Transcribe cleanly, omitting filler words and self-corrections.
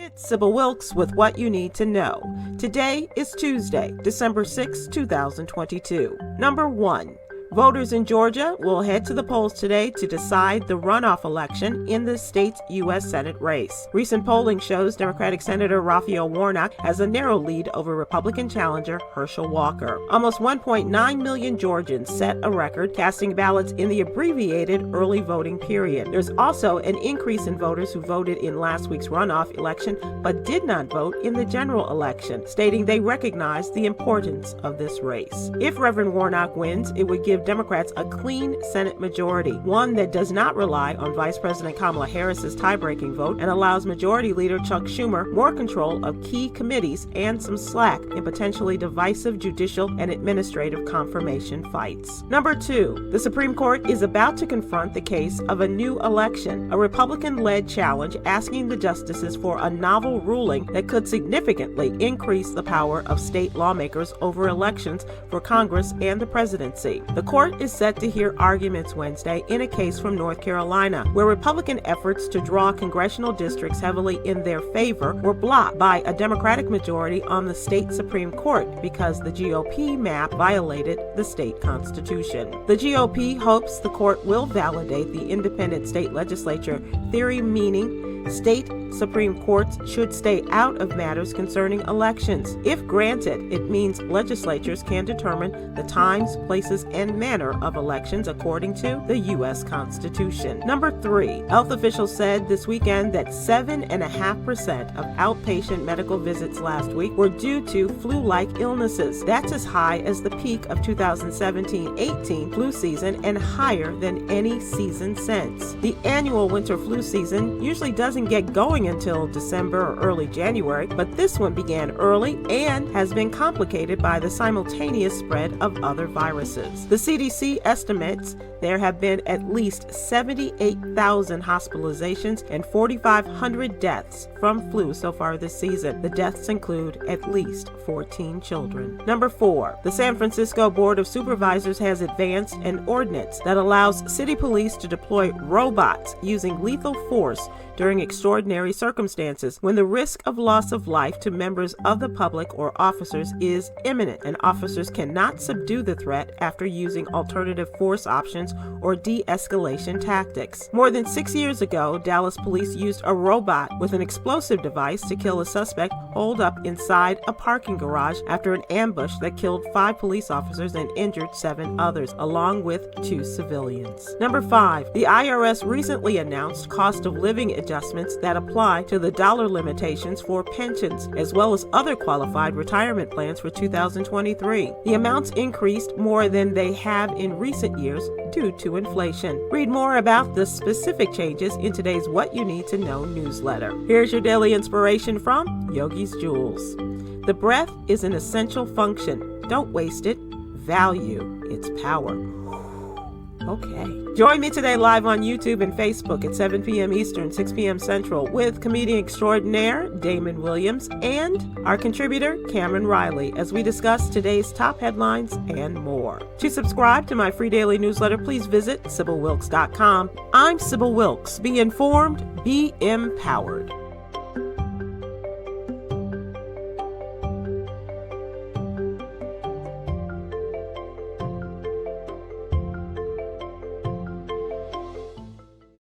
It's Sybil Wilkes with what you need to know. Today is Tuesday, December 6, 2022. Number 1. Voters in Georgia will head to the polls today to decide the runoff election in the state's U.S. Senate race. Recent polling shows Democratic Senator Raphael Warnock has a narrow lead over Republican challenger Herschel Walker. Almost 1.9 million Georgians set a record casting ballots in the abbreviated early voting period. There's also an increase in voters who voted in last week's runoff election but did not vote in the general election, stating they recognize the importance of this race. If Reverend Warnock wins, it would give Democrats a clean Senate majority, one that does not rely on Vice President Kamala Harris's tie-breaking vote and allows Majority Leader Chuck Schumer more control of key committees and some slack in potentially divisive judicial and administrative confirmation fights. Number 2, the Supreme Court is about to confront the case of a new election, a Republican-led challenge asking the justices for a novel ruling that could significantly increase the power of state lawmakers over elections for Congress and the presidency. The court is set to hear arguments Wednesday in a case from North Carolina, where Republican efforts to draw congressional districts heavily in their favor were blocked by a Democratic majority on the state Supreme Court because the GOP map violated the state constitution. The GOP hopes the court will validate the independent state legislature theory, meaning state Supreme Courts should stay out of matters concerning elections. If granted, it means legislatures can determine the times, places, and manner of elections according to the U.S. Constitution. Number 3, health officials said this weekend that 7.5% of outpatient medical visits last week were due to flu-like illnesses. That's as high as the peak of 2017-18 flu season and higher than any season since. The annual winter flu season usually doesn't get going until December or early January, but this one began early and has been complicated by the simultaneous spread of other viruses. The CDC estimates there have been at least 78,000 hospitalizations and 4,500 deaths from flu so far this season. The deaths include at least 14 children. Number 4, the San Francisco Board of Supervisors has advanced an ordinance that allows city police to deploy robots using lethal force during extraordinary circumstances when the risk of loss of life to members of the public or officers is imminent, and officers cannot subdue the threat after using alternative force options or de-escalation tactics. More than 6 years ago, Dallas police used a robot with an explosive device to kill a suspect holed up inside a parking garage after an ambush that killed 5 police officers and injured 7 others, along with 2 civilians. Number 5, the IRS recently announced cost of living adjustments that apply to the dollar limitations for pensions, as well as other qualified retirement plans for 2023. The amounts increased more than they have in recent years due to inflation. Read more about the specific changes in today's What You Need to Know newsletter. Here's your daily inspiration from Yogi's Jewels. The breath is an essential function. Don't waste it. Value its power. Okay. Join me today live on YouTube and Facebook at 7 p.m. Eastern, 6 p.m. Central with comedian extraordinaire Damon Williams and our contributor Cameron Riley as we discuss today's top headlines and more. To subscribe to my free daily newsletter, please visit SybilWilkes.com. I'm Sybil Wilkes. Be informed, be empowered.